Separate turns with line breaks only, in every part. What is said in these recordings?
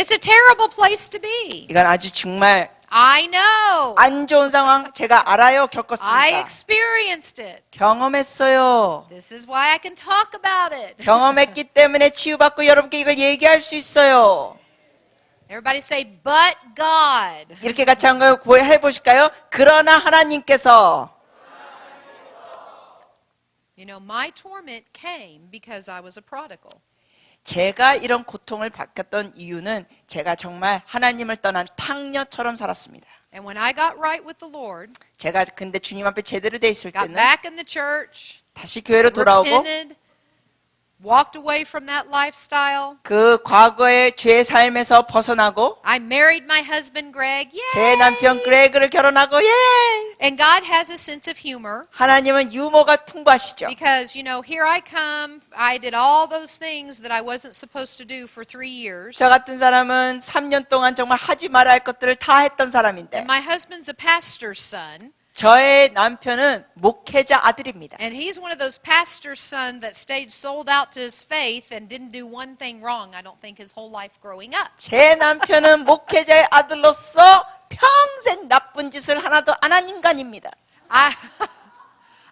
It's a terrible place to be.
이건 아주 정말
I know.
안 좋은 상황 제가 알아요.
I
겪었으니까.
experienced it.
경험했어요.
This is why I can talk about it.
경험했기 때문에 치유받고 여러분께 이걸 얘기할 수 있어요.
Everybody say, but God.
이렇게 같이 한번 해보실까요? 그러나 하나님께서
You know, my torment came because I was a prodigal.
제가 이런 고통을 받았던 이유는 제가 정말 하나님을 떠난 탕녀처럼 살았습니다.
And when I got right with the Lord,
제가 근데 주님 앞에 제대로 돼 있을
got
때는
back in the church,
다시 교회로 돌아오고
repented, walked away from that lifestyle.
그 과거의 죄 삶에서 벗어나고
I married my husband Greg. Yay!
제 남편 그레그를 결혼하고 예!
And God has a sense of humor
하나님은 유머가 풍부하시죠.
because, you know, here I come. I did all those things that I wasn't supposed to do for 3 years.
저 같은 사람은 3년 동안 정말 하지 말아야 할 것들을 다 했던 사람인데
And my husband's a pastor's son.
저의 남편은 목회자 아들입니다.
And he's one of those pastor's son that stayed sold out to his faith and didn't do one thing wrong, I don't think, his whole life growing up.
제 남편은 목회자의 아들로서 평생 나쁜 짓을 하나도 안 한 인간입니다.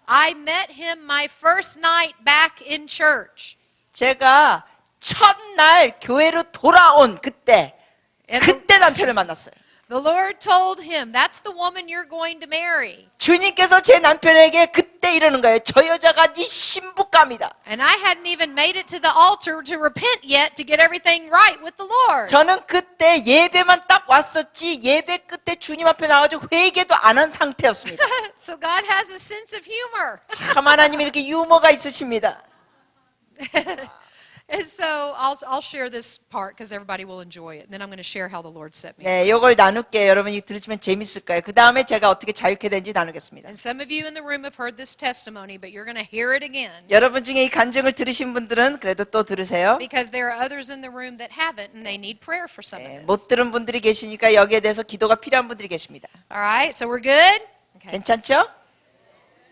I met him my first night back in church.
제가 첫날 교회로 돌아온 그때
And
그때 남편을 만났어요.
the Lord told him, that's the woman you're going to marry.
주님께서 제 남편에게 그때 이러는 거예요. 저 여자가 네 신부감이다.
And I hadn't even made it to the altar to repent yet to get everything right with the Lord.
저는 그때 예배만 딱 왔었지 예배 끝에 주님 앞에 나와가지고 회개도 안 한 상태였습니다.
So God has a sense of humor.
참 하나님이 이렇게 유머가 있으십니다.
And so I'll share this part because everybody will enjoy it. And then I'm going to share how the Lord set me.
네, 이걸 나눌게요. 여러분이 들으시면 재밌을 거예요. 그 다음에 제가 어떻게 자유케 된지 나누겠습니다.
And some of you in the room have heard this testimony, but you're going to hear it again.
여러분 중에 이 간증을 들으신 분들은 그래도 또 들으세요.
Because there are others in the room that haven't, and they need prayer for some of
네,
this.
못 들은 분들이 계시니까 여기에 대해서 기도가 필요한 분들이 계십니다.
All right, so we're good? Okay.
괜찮죠?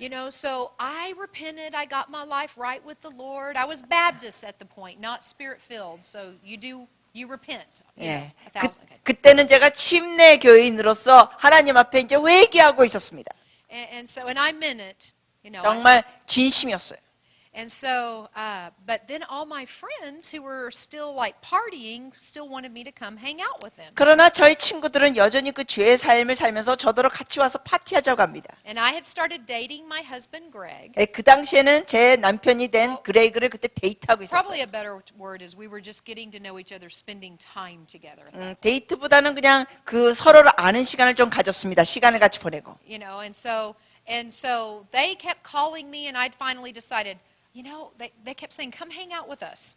You know, so I repented. I got my life right with the Lord. I was Baptist at the point, not Spirit-filled. So you repent. You know,
예.
1,000. Okay.
그때는 제가 침례 교인으로서 하나님 앞에 이제 회개하고 있었습니다.
And I meant it. You know.
정말 진심이었어요.
And so, but then all my friends who were still like partying still wanted me to come hang out with them.
그러나 저희 친구들은 여전히 그 죄의 삶을 살면서 저더러 같이 와서 파티하자고 합니다.
And I had started dating my husband Greg.
예, 그 당시에는 제 남편이 된 그레이그를 그때 데이트하고
Probably
있었어요.
a better word is we were just getting to know each other, spending time together.
데이트보다는 그냥 그 서로를 아는 시간을 좀 가졌습니다. 시간을 같이 보내고.
You know, and so they kept calling me, and I finally decided, you know, they kept saying, come hang out with us.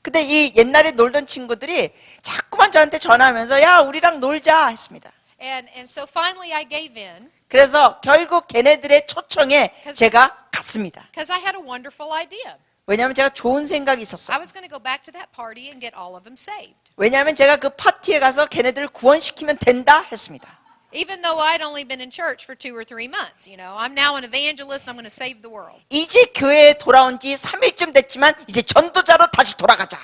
근데 이 옛날에 놀던 친구들이 자꾸만 저한테 전화하면서 야 우리랑 놀자 했습니다.
And so finally I gave in
그래서 결국 걔네들의 초청에 제가 갔습니다.
because I had a wonderful idea.
왜냐하면 제가 좋은 생각이
I
있었어요.
was going to go back to that party and get all of them saved.
왜냐하면 제가 그 파티에 가서 걔네들을 구원시키면 된다 했습니다.
Even though I'd only been in church for 2 or 3 months, you know, I'm now an evangelist. I'm going to save the world.
이제 교회에 돌아온 지 3일쯤 됐지만 이제 전도자로 다시 돌아가자.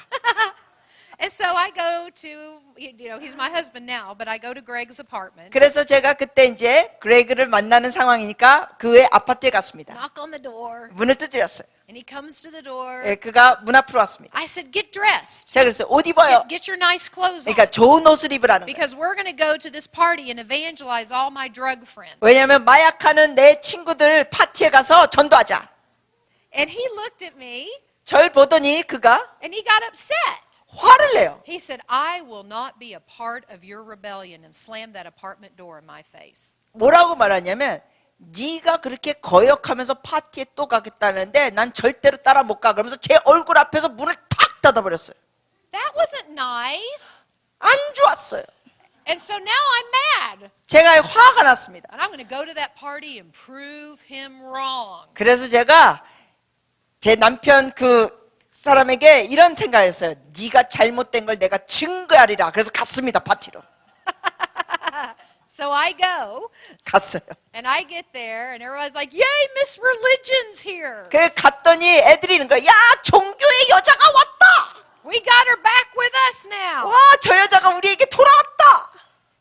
And so I go to, you know, he's my husband now, but I go to Greg's apartment.
그래서 제가 그때 이제 그레이그를 만나는 상황이니까 그의 아파트에 갔습니다.
Knock on the door,
문을 두드렸어요.
and he comes to the door.
예, 그가 문 앞으로 왔습니다.
I said, get dressed.
제가 그랬어요. 옷 입어요.
Get your nice clothes on.
그러니까 좋은 옷을 입으라는 거예요.
Because we're going to go to this party and evangelize all my drug friends.
왜냐하면 마약하는 내 친구들 파티에 가서 전도하자.
And he looked at me,
절 보더니 그가
and he got upset.
화를 내요.
He said, I will not be a part of your rebellion, and slammed that apartment door in my face.
뭐라고 말하냐면 네가 그렇게 거역하면서 파티에 또 가겠다는데 난 절대로 따라 못 가. 그러면서 제 얼굴 앞에서 문을 탁 닫아버렸어요.
That wasn't nice.
안 좋았어요.
And so now I'm mad.
제가 화가 났습니다.
And I'm going to go to that party and prove him wrong.
그래서 제가 제 남편 그 사람에게 이런 생각을 했어요. 네가 잘못된 걸 내가 증거하리라. 그래서 갔습니다. 파티로.
So I go,
갔어요.
and I get there, and everybody's like, yay, Miss Religion's here.
그 갔더니 애들이 이러는 거예요. 야 종교의 여자가 왔다.
We got her back with us now.
와, 저 여자가 우리에게 돌아왔다.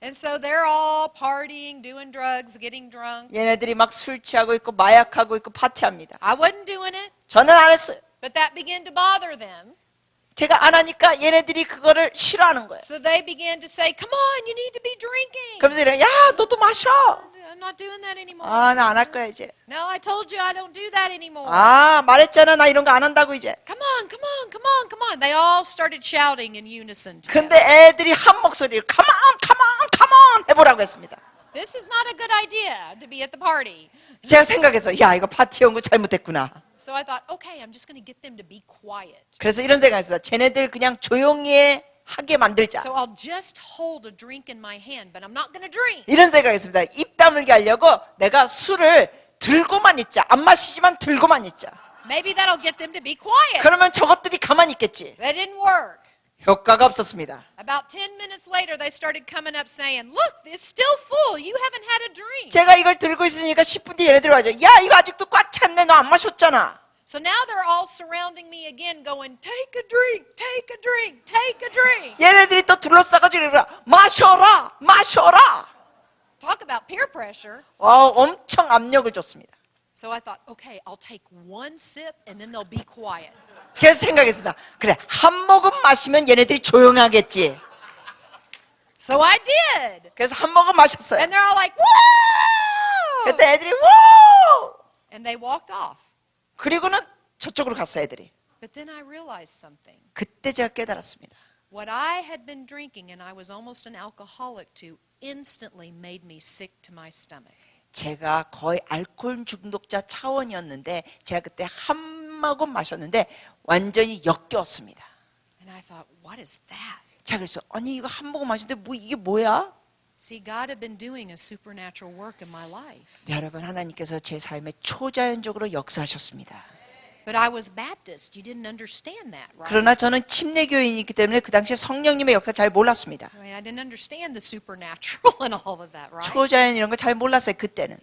And so they're all partying, doing drugs, getting drunk.
얘네들이 막 술 취하고 있고 마약하고 있고 파티합니다.
I wasn't doing it,
저는 안 했어요.
but that began to bother them.
제가 안 하니까 얘네들이 그거를 싫어하는 거예요.
So they began to say, "Come on, you need to be drinking."
그러면서 이래, 야, 너도 마셔.
I'm not doing that anymore.
아, 나 안 할 거야 이제.
No, I told you I don't do that anymore.
아, 말했잖아, 나 이런 거 안 한다고 이제.
Come on, come on, come on, come on. They all started shouting in unison.
근데
together.
애들이 한 목소리로 come on, come on, come on 해보라고 했습니다.
This is not a good idea to be at the party.
제가 생각해서 야, 이거 파티 온 거 잘못했구나.
So I thought, okay, I'm just going to get them to be quiet.
그래서 이런 생각했어요. 쟤네들 그냥 조용히 하게 만들자.
So I'll just hold a drink in my hand, but I'm not going to drink.
이런 생각했습니다. 입 다물게 하려고 내가 술을 들고만 있자. 안 마시지만 들고만 있자.
Maybe that'll get them to be quiet.
그러면 저것들이 가만히 있겠지.
That didn't work.
효과가 없었습니다.
About 10 minutes later, they started coming up saying, look, it's still full. You haven't had a drink.
제가 이걸 들고 있으니까 10분 뒤에 얘네들이 와죠. 야, 이거 아직도 꽉 찼네. 너 안 마셨잖아.
So now they're all surrounding me again going, take a drink, take a drink, take a drink.
얘네들이 또 둘러싸가지고 이러라. 마셔라, 마셔라.
Talk about peer pressure.
와, 엄청 압력을 줬습니다.
So I thought, okay, I'll take one sip and then they'll be quiet.
그래서 생각했습니다. 그래, 한 모금 마시면 얘네들이 조용하겠지.
So I did.
그래서 한 모금 마셨어요.
And they're all like, whoa!
그때 애들이 우!
And they walked off.
그리고는 저쪽으로 갔어요, 애들이.
But then I realized something.
그때 제가 깨달았습니다.
What I had been drinking and I was almost an alcoholic to instantly made me sick to my stomach.
제가 거의 알코올 중독자 차원이었는데 제가 그때 한 모금 마셨는데 완전히 역겨웠습니다.
And I thought, what is that?
자, 그래서 아니 이거 한 모금 마셨는데 뭐 이게 뭐야?
See, God had been doing a supernatural work in my life.
여러분, 하나님께서 제 삶에 초자연적으로 역사하셨습니다.
But I was Baptist. You didn't understand that, right?
그러나 저는 침례교인이기 때문에 그 당시에 성령님의 역사 잘 몰랐습니다.
I mean, I didn't understand the supernatural and all of that, right?
초자연 이런 거 잘 몰랐어요, 그때는.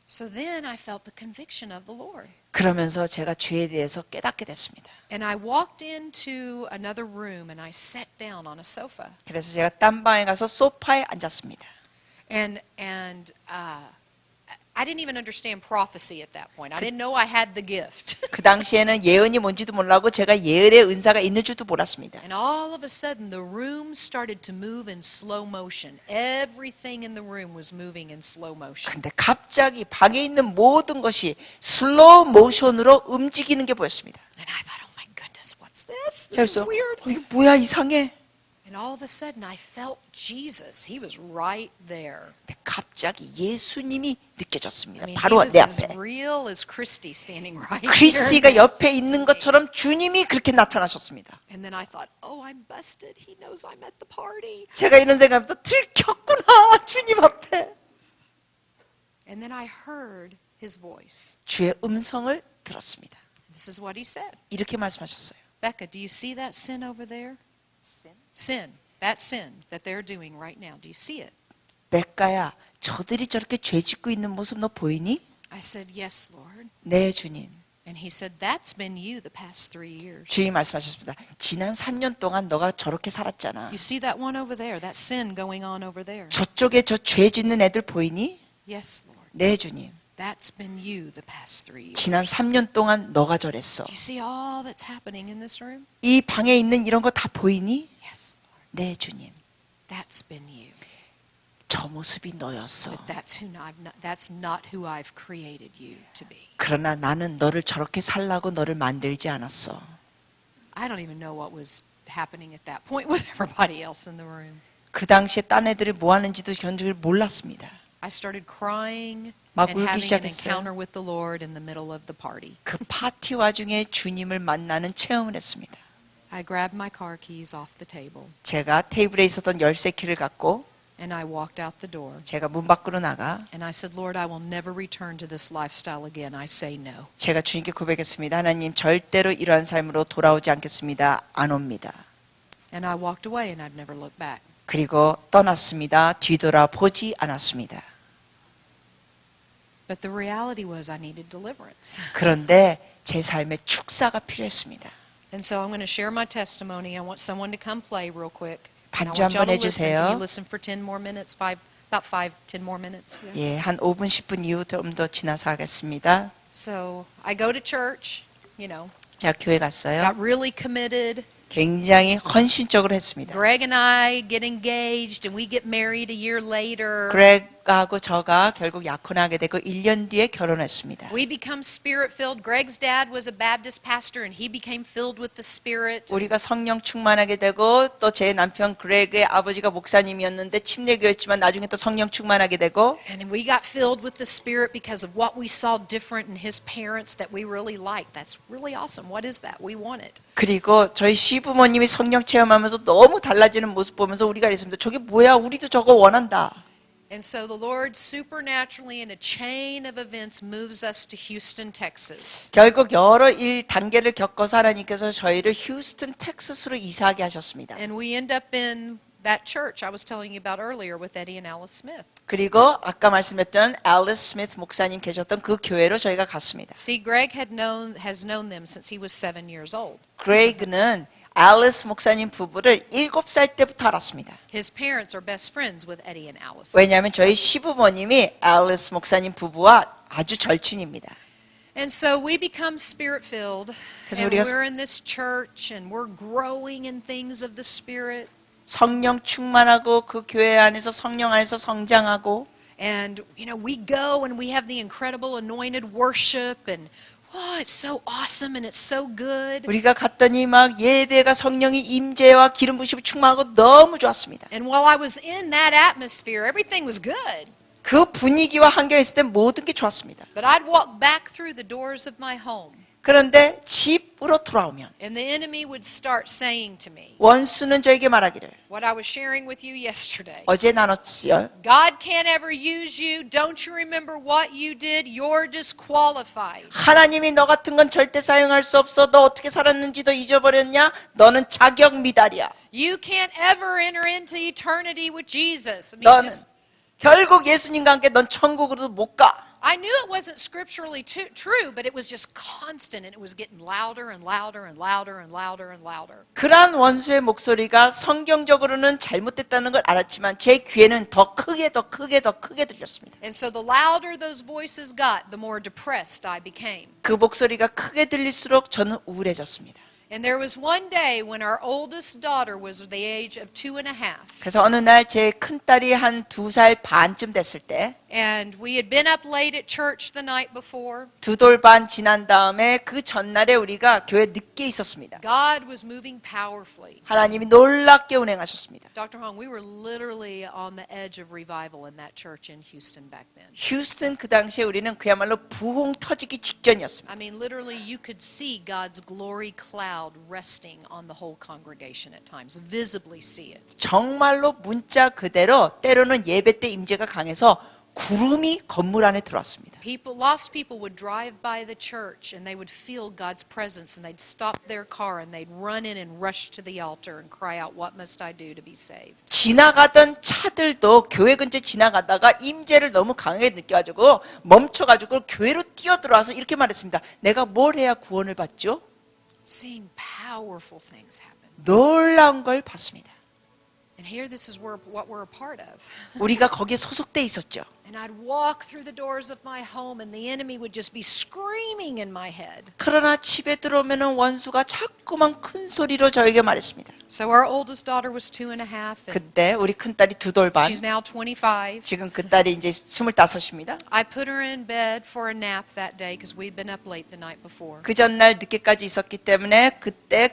So then I felt the conviction of the Lord.
그러면서 제가 죄에 대해서 깨닫게 됐습니다.
And I walked into another room and I sat down on a sofa.
그래서 제가 딴 방에 가서 소파에 앉았습니다.
And I didn't even understand prophecy at that point. I didn't know I had the gift.
그 당시에는 예언이 뭔지도 몰라고 제가 예언의 은사가 있는 줄도 몰랐습니다.
And all of a sudden the room started to move in slow motion. Everything in the room was moving in slow motion.
근데 갑자기 방에 있는 모든 것이 슬로우 모션으로 움직이는 게 보였습니다.
And I thought, oh my goodness, what's this? This
그래서
is weird.
이게 뭐야, 이상해.
And all of a sudden I felt Jesus. He was right there.
근데 갑자기 예수님이
I
느껴졌습니다.
mean, he
바로
was
내
as
앞에.
real as Christy standing right here.
크리스가 옆에
next
있는
to me.
것처럼 주님이 그렇게 나타나셨습니다.
And then I thought, oh, I'm busted. He knows I'm at the party.
제가 이런 생각하면서 들켰구나, 주님 앞에.
And then I heard his voice.
주의 음성을 들었습니다.
This is what he said.
이렇게 말씀하셨어요.
Becca, do you see that sin over there? Sin. That sin that they're doing right now. Do you see it?
백가야, 저들이 저렇게 죄 짓고 있는 모습 너 보이니?
I said, yes, Lord.
네, 주님.
And he said, that's been you the past 3 years.
주님이 말씀하셨습니다. 지난 3년 동안 너가 저렇게 살았잖아.
You see that one over there, that sin going on over there?
저쪽에 저 죄 짓는 애들 보이니?
Yes, Lord.
네, 주님.
That's been you the past 3 years.
지난 3년 동안 너가 저랬어.
Do you see all that's happening in this room?
이 방에 있는 이런 거 다 보이니?
Yes, Lord.
네, 주님.
That's been you.
저 모습이 너였어.
But that's not who I've created you to be.
그러나 나는 너를 저렇게 살라고 너를 만들지 않았어.
I don't even know what was happening at that point with everybody else in the room.
그 당시에 딴 애들이 뭐 하는지도 견적을 몰랐습니다.
I started crying
막
and
울기
having an
시작했어요.
encounter with the Lord in the middle of the party.
그 파티 와중에 주님을 만나는 체험을 했습니다.
I grabbed my car keys off the table
제가 테이블에 있었던 열쇠 키를 갖고
and I walked out the door.
제가 문 밖으로 나가
And I said, Lord, I will never return to this lifestyle again. I say no.
제가 주님께 고백했습니다. 하나님, 절대로 이러한 삶으로 돌아오지 않겠습니다. 안 옵니다.
And I walked away and I've never looked back.
그리고 떠났습니다. 뒤돌아보지 않았습니다.
But the reality was I needed deliverance.
그런데 제 삶에 축사가 필요했습니다.
And so I'm going to share my testimony. I want someone to come play real quick. And I
반주
want y'all
한번
to listen. Can
해주세요.
you listen for 10 more minutes? About 10 more minutes. Yeah.
예, 한 5분 10분 이후 좀 더 지나서 하겠습니다.
So I go to church,
제가 교회 갔어요.
got really committed.
굉장히 헌신적으로 했습니다.
Greg and I get engaged and we get married a year later.
그렉하고 저가 결국 약혼하게 되고 1년 뒤에 결혼했습니다.
We become spirit filled. Greg's dad was a Baptist pastor and he became filled with the Spirit.
우리가 성령 충만하게 되고 또 제 남편 그렉의 아버지가 목사님이었는데 침례교였지만 나중에 또 성령 충만하게 되고
And we got filled with the Spirit because of what we saw different in his parents that we really liked. That's really awesome. What is that? We want it.
그리고 저희 시부모님이 성령 체험하면서 너무 달라지는 모습 보면서 우리가 이랬습니다. 저게 뭐야? 우리도 저거 원한다.
And so the Lord supernaturally in a chain of events moves us to Houston, Texas.
결국 여러 단계를 겪어서 하나님께서 저희를 휴스턴 텍사스로 이사하게 하셨습니다.
And we end up in that church I was telling you about earlier with Eddie and Alice Smith.
그리고 아까 말씀했던 앨리스 스미스 목사님 계셨던 그 교회로 저희가 갔습니다.
See, Greg has known them since he was 7 years old.
그레이그는 앨리스 목사님 부부를 7살 때부터 알았습니다.
His parents are best friends with Eddie and Alice.
왜냐하면 저희 시부모님이 앨리스 목사님 부부와 아주 절친입니다.
And so we become spirit-filled,
그래서
and
우리가
we're in this church, and we're growing in things of the Spirit.
성령 충만하고 그 교회 안에서 성령 안에서 성장하고
And, we go and we have the incredible anointed worship, and it's so awesome and it's so good.
우리가 갔더니 막 예배가 성령이 임재와 기름 부심이 충만하고 너무 좋았습니다.
And while I was in that atmosphere, everything was good.
그 분위기와 환경에 있을 때 모든 게 좋았습니다.
But I'd walk back through the doors of my home,
그런데 집으로 돌아오면
and the enemy would start saying to me
원수는 저에게 말하기를
what I was sharing with you yesterday.
어제 나눴지요.
God can't ever use you. Don't you remember what you did? You're disqualified.
하나님이 너 같은 건 절대 사용할 수 없어. 너 어떻게 살았는지도 잊어버렸냐? 너는 자격 미달이야.
You can't ever enter into eternity with Jesus.
너는 결국 예수님과 함께 넌 천국으로도 못 가.
I knew it wasn't scripturally true, but it was just constant, and it was getting louder and louder and louder and louder and louder.
그러한 원수의 목소리가 성경적으로는 잘못됐다는 걸 알았지만 제 귀에는 더 크게 들렸습니다.
And so the louder those voices got, the more depressed I became.
그 목소리가 크게 들릴수록 저는 우울해졌습니다.
And there was one day when our oldest daughter was the age of 2.5.
그래서 어느 날 제 큰딸이 한 2살 반쯤 됐을 때
And we had been up late at church the night before.
2돌 반 지난 다음에 그 전날에 우리가 교회 늦게 있었습니다.
God was moving powerfully.
하나님이 놀랍게 운행하셨습니다.
Dr. Hong, we were literally on the edge of revival in that church in Houston back then.
휴스턴 그 당시에 우리는 그야말로 부흥 터지기 직전이었습니다.
I mean, literally, you could see God's glory cloud resting on the whole congregation at times, visibly see it.
정말로 문자 그대로 때로는 예배 때 임재가 강해서 구름이 건물 안에 들어왔습니다.
Lost people would drive by the church and they would feel God's presence and they'd stop their car and they'd run in and rush to the altar and cry out, "What must I do to be saved?"
지나가던 차들도 교회 근처 지나가다가 임재를 너무 강하게 느껴가지고 멈춰가지고 교회로 뛰어들어와서 이렇게 말했습니다. 내가 뭘 해야 구원을 받죠?
Seeing powerful things happen.
놀라운 걸 봤습니다.
And here this is what we're a part of.
우리가 거기에 소속돼 있었죠.
And I'd walk through the doors of my home and the enemy would just be screaming in my head.
그러나 집에 들어오면은 원수가 자꾸만 큰 소리로 저에게 말했습니다.
So our oldest daughter was 2.5 and
그때 우리 큰딸이 2돌 반,
she's now 25.
지금 큰딸이 이제 25입니다.
I put her in bed for a nap that day because we'd been up late the night before.
그 전날 늦게까지 있었기 때문에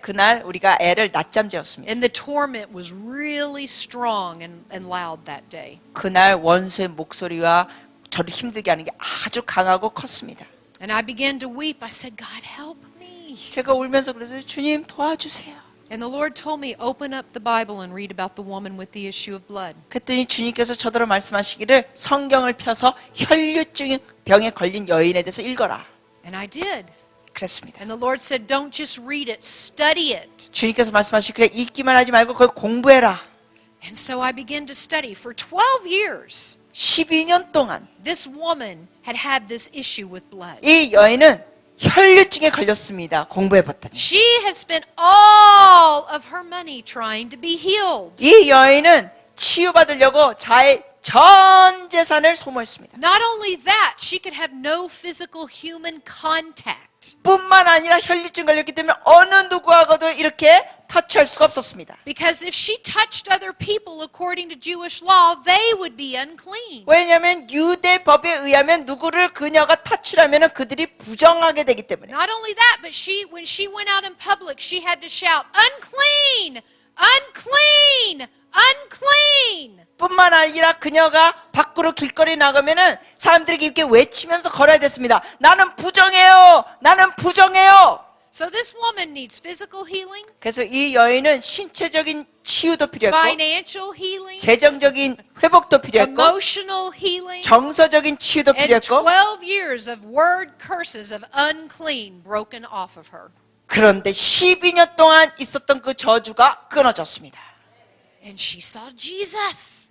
그날 우리가 애를 낮잠 재웠습니다.
And the torment was really strong and loud that day.
그날 원수의 목소리와 저를 힘들게 하는 게 아주 강하고 컸습니다.
And I began to weep. I said, "God, help me."
제가 울면서 그래서 주님 도와주세요.
And the Lord told me, "Open up the Bible and read about the woman with the issue of blood."
그랬더니 주님께서 저더러 말씀하시기를 성경을 펴서 혈류증 병에 걸린 여인에 대해서 읽어라.
And I did.
그랬습니다.
And the Lord said, "Don't just read it, study it."
주님께서 말씀하시기를 읽기만 하지 말고 그걸 공부해라.
And so I began to study for 12 years.
12년 동안
This woman had this issue with blood.
이 여인은 혈류증에 걸렸습니다. 공부해봤더니.
She has spent all of her money trying to be healed.
이 여인은 치유받으려고 자의 전 재산을 소모했습니다.
Not only that, she could have no physical human contact.
뿐만 아니라 혈류증 걸렸기 때문에 어느 누구하고도 이렇게 터치할 수가 없었습니다.
Because if she touched other people according to Jewish law, they would be unclean.
왜냐하면 유대 법에 의하면 누구를 그녀가 터치하면 그들이 부정하게 되기 때문에.
Not only that, but when she went out in public, she had to shout, unclean, unclean, unclean.
뿐만 아니라 그녀가 밖으로 길거리 나가면은 사람들에게 이렇게 외치면서 걸어야 됐습니다. 나는 부정해요. 나는 부정해요.
So this woman needs physical healing,
그래서 이 여인은 신체적인 치유도 필요했고
financial healing,
재정적인 회복도 필요했고
emotional healing,
정서적인 치유도
and
필요했고
12 years of word curses of unclean broken off of her.
그런데 12년 동안 있었던 그 저주가 끊어졌습니다.
And she saw Jesus.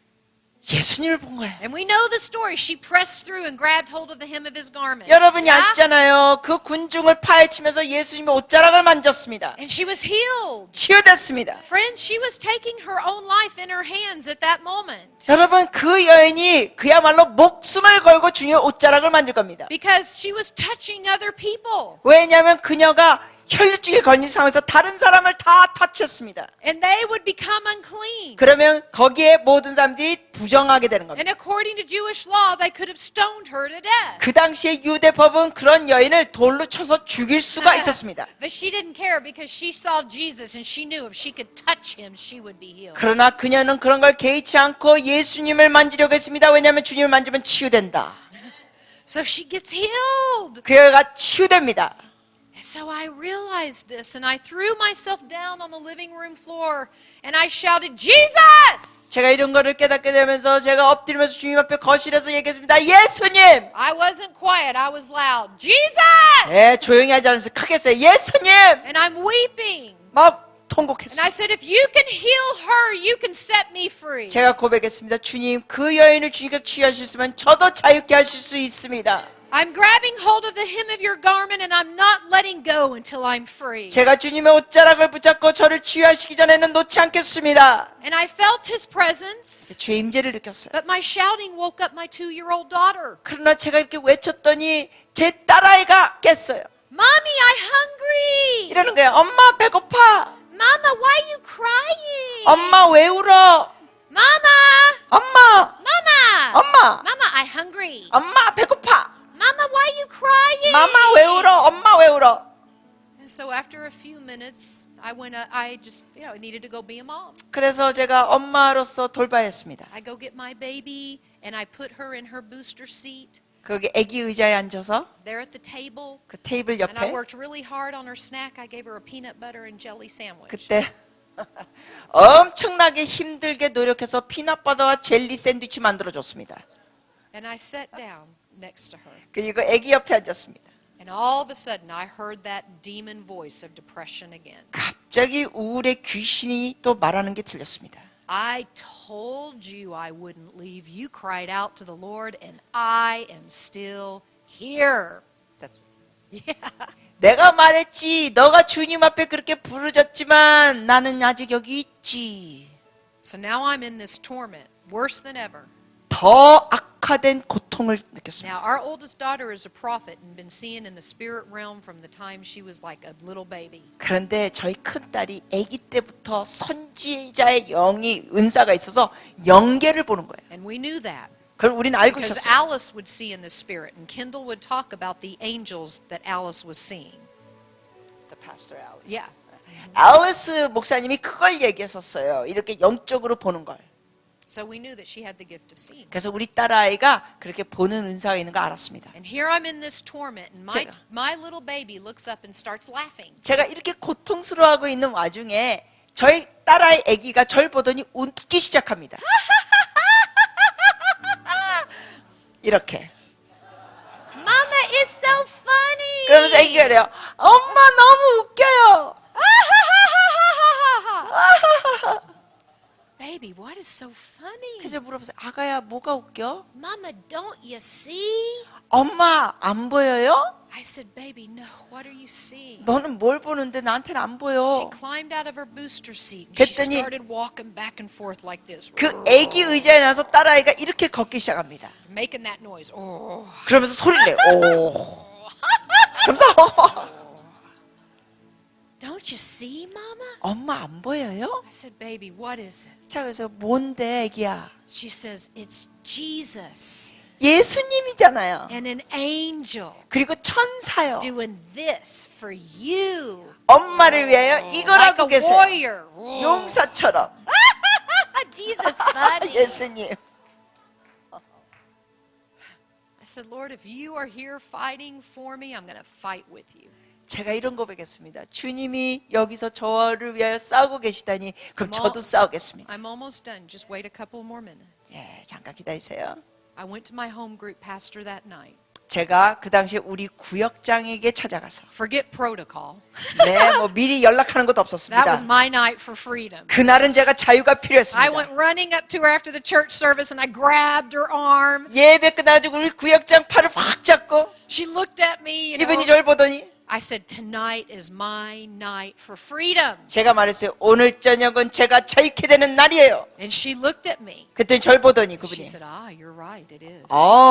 예수님을 본 거예요.
And we know the story. She pressed through and grabbed hold of the hem of his garment.
여러분이
Yeah?
아시잖아요. 그 군중을 파헤치면서 예수님의 옷자락을 만졌습니다.
And she was healed.
치유됐습니다.
Friends, she was taking her own life in her hands at that moment.
여러분 그 여인이 그야말로 목숨을 걸고 주님의 옷자락을 만질 겁니다.
Because she was touching other people.
왜냐하면 그녀가 혈류증에 걸린 상황에서 다른 사람을 다 터치했습니다.
And they would become unclean.
그러면 거기에 모든 사람들이 부정하게 되는 겁니다.
And according to Jewish law, they could have stoned her to death.
그 당시에 유대법은 그런 여인을 돌로 쳐서 죽일 수가 있었습니다.
But she didn't care because she saw Jesus and she knew if she could touch him, she would be healed.
그러나 그녀는 그런 걸 개의치 않고 예수님을 만지려고 했습니다. 왜냐하면 주님을 만지면 치유된다.
So she gets healed.
그 여인가 치유됩니다.
And so I realized this and I threw myself down on the living room floor and I shouted, Jesus!
제가 이런 거를 깨닫게 되면서 제가 엎드리면서 주님 앞에 거실에서 얘기했습니다. 예수님!
I wasn't quiet, I was loud. Jesus!
네, 조용히 하지 않아서 크게 했어요. 예수님!
And I'm weeping.
막
And
통곡했습니다.
I said, if you can heal her, you can set me free.
제가 고백했습니다. 주님, 그 여인을 주님께서 치유하실 수 있으면 저도 자유케 하실 수 있습니다.
I'm grabbing hold of the hem of your garment and I'm not letting go until I'm free.
제가 주님의 옷자락을 붙잡고 저를 치유하시기 전에는 놓지 않겠습니다.
And I felt his presence,
주의 임재를 느꼈어요.
but my shouting woke up my 2-year-old daughter.
그러나 제가 이렇게 외쳤더니 제 딸아이가 깼어요.
Mommy, I'm hungry.
이러는 거예요. 엄마 배고파.
Mama, why are you crying?
엄마 왜 울어?
Mama,
엄마,
Mama,
엄마,
Mama, I'm hungry.
엄마 배고파.
Mama, why are you crying?
마마 왜 울어? 엄마 왜 울어?
And so after a few minutes, I just, needed to go be a mom.
그래서 제가 엄마로서 돌봐했습니다.
I go get my baby and I put her in her booster seat
거기 아기 의자에 앉아서
there at the table.
그 테이블
And I
옆에
worked really hard on her snack. I gave her a peanut butter and jelly sandwich.
그때 엄청나게 힘들게 노력해서 피넛버터와 젤리 샌드위치 만들어줬습니다.
And I sat down next to her.
그리고 아기 옆에 앉았습니다.
And all of a sudden, I heard that demon voice of depression again.
갑자기 우울의 귀신이 또 말하는 게 들렸습니다.
I told you I wouldn't leave. You cried out to the Lord, and I am still here. Yeah.
내가 말했지. 너가 주님 앞에 그렇게 부르짖지만 나는 아직 여기 있지.
So now I'm in this torment, worse than ever.
더 악화된 고통을 느꼈습니다.
Now, our oldest daughter is a prophet and been seeing in the spirit realm from the time she was like a little baby.
그런데 저희 큰딸이 아기 때부터 선지자의 영이 은사가 있어서 영계를 보는 거예요.
And we knew that.
그걸 우리는 알고
Because
있었어요.
Alice would see in the spirit, and Kendall would talk about the angels that Alice was seeing. Yeah.
앨리스 목사님이 그걸 얘기했었어요. 이렇게 영적으로 보는 걸.
So we knew that she had the gift of seeing.
그래서 우리 딸아이가 그렇게 보는 은사가 있는 거 알았습니다.
And here I'm in this torment, and
제가-
my little baby looks up and starts laughing.
제가 이렇게 고통스러워하고 있는 와중에 저희 딸아이 아기가 절 보더니 웃기 시작합니다. 이렇게.
Mama is so funny.
그러면서 아기가 그래요. 엄마 너무 웃겨요.
Baby, what is so funny?
그래서 물어보세요. 아가야 뭐가 웃겨?
Mama, don't you see?
엄마 안 보여요?
I said, baby, no, what are you seeing?
너는 뭘 보는데 나한테는 안
She
보여.
climbed out of her booster seat and she
그랬더니
started walking back and forth like this.
그 애기 의자에 나서 딸아이가 이렇게 걷기 시작합니다.
Making that noise. Oh.
그러면서 소리를 내요. 오. 그러면서
Don't you see, Mama?
엄마 안 보여요?
I said, baby, what is it?
자, 그래서 뭔데 애기야?
She says, it's Jesus
예수님이잖아요.
and an angel
그리고 천사요.
doing this for you.
엄마를 위하여 이걸
Like
하고
a
계세요.
warrior.
용사처럼.
Jesus, buddy.
예수님.
I said, Lord, if you are here fighting for me, I'm going to fight with you.
제가 이런 고백했습니다. 주님이 여기서 저를 위하여 싸우고 계시다니 그럼 저도 싸우겠습니다.
I'm almost done. Just wait a couple more minutes.
예, 잠깐 기다리세요.
I went to my home group pastor that night.
제가 그 당시에 우리 구역장에게 찾아가서
Forget protocol.
네, 뭐 미리 연락하는 것도
That
없었습니다.
was my night for freedom.
그날은 제가 자유가
I
필요했습니다.
went running up to her after the church service and I grabbed her arm.
예배 끝나가지고 우리 구역장 팔을 확 잡고
She looked at me,
이분이 저를 보더니
I said, tonight is my night for freedom.
제가 말했어요. 오늘 저녁은 제가 자유케 되는 날이에요.
And she looked at me.
그랬더니 저를 보더니
She
그분이
said, you're right, it is.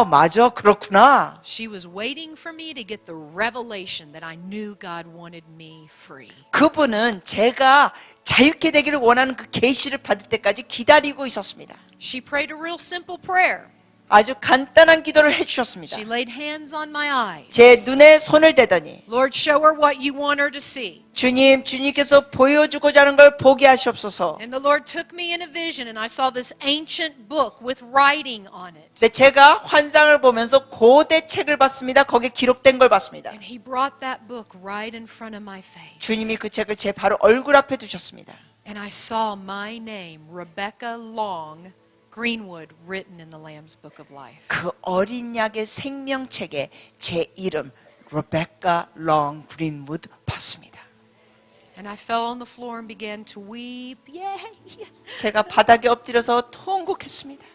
맞아, 그렇구나.
She was waiting for me to get the revelation that I knew God wanted me free.
그분은 제가 자유케 되기를 원하는 그 계시를 받을 때까지 기다리고 있었습니다.
She prayed a real simple prayer.
아주 간단한 기도를 해주셨습니다.
She laid hands on my eyes.
제 눈에 손을 대더니
Lord, show her what you want her to see.
주님께서 보여주고자 하는 걸 보게 하시옵소서.
And the Lord took me in a vision and I saw this ancient book with writing on it.
네, 제가 환상을 보면서 고대 책을 봤습니다. 거기에 기록된 걸 봤습니다.
And he brought that book right in front of my face.
주님이 그 책을 제 바로 얼굴 앞에 두셨습니다.
And I saw my name, Rebecca Long Greenwood, written in the Lamb's Book of Life.
그 어린 약의 생명책에 제 이름 레베카 롱 그린우드 봤습니다.
And I fell on the floor and began to weep. Yay!
제가 바닥에 엎드려서 통곡했습니다.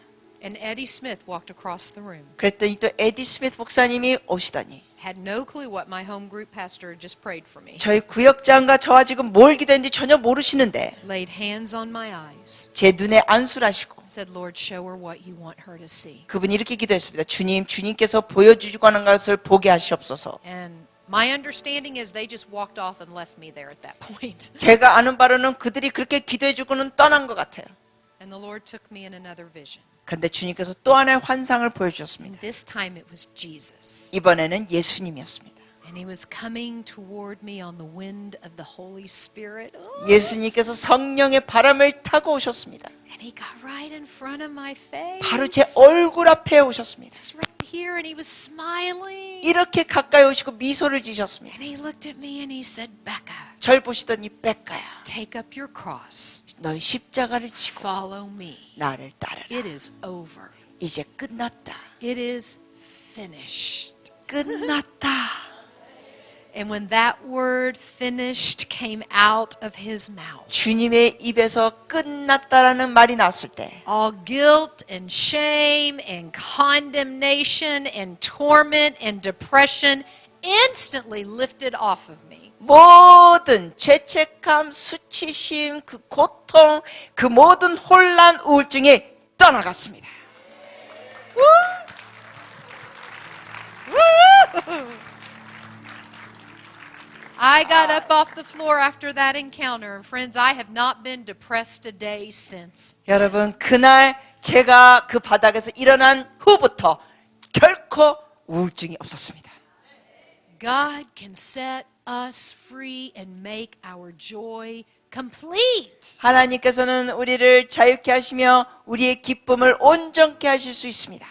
And Eddie Smith walked across the room.
그랬더니 또 에디 스미스 목사님이 오시더니
Had no clue what my home group pastor had just prayed for me.
저희 구역장과 저와 지금 뭘 기도했는지 전혀 모르시는데
Laid hands on my eyes.
제 눈에 안수하시고
Said, Lord, show her what you want her to see.
그분이 이렇게 기도했습니다. 주님께서 보여주시고 하는 것을 보게 하시옵소서.
And my understanding is they just walked off and left me there at that point.
제가 아는 바로는 그들이 그렇게 기도해주고는 떠난 것 같아요.
And the Lord took me in another vision.
근데 주님께서 또 하나의 환상을 보여주셨습니다.
And this time it was Jesus.
이번에는 예수님이었습니다.
And he was coming toward me on the wind of the Holy Spirit. Oh.
예수님께서 성령의 바람을 타고 오셨습니다.
And he got right in front of my face.
바로 제 얼굴 앞에 오셨습니다.
Just right here, and he was smiling.
이렇게 가까이 오시고 미소를 지으셨습니다.
And he looked at me and he said, Becca,
절 보시더니 빽가야,
take up your cross.
너의 십자가를 지고
Follow me.
나를 따르라.
It is over.
이제 끝났다.
It is finished.
끝났다.
And when that word finished came out of his mouth,
주님의 입에서 끝났다라는 말이 나왔을 때
all guilt and shame and condemnation and torment and depression instantly lifted off of me.
모든 죄책감, 수치심, 그 고통, 그 모든 혼란, 우울증이 떠나갔습니다.
I got up off the floor after that encounter, and friends, I have not been depressed a day since.
여러분, 그날 제가 그 바닥에서 일어난 후부터 결코 우울증이 없었습니다.
God can set us free and make our joy complete.
하나님께서는 우리를 자유케 하시며 우리의 기쁨을 온전케 하실 수 있습니다.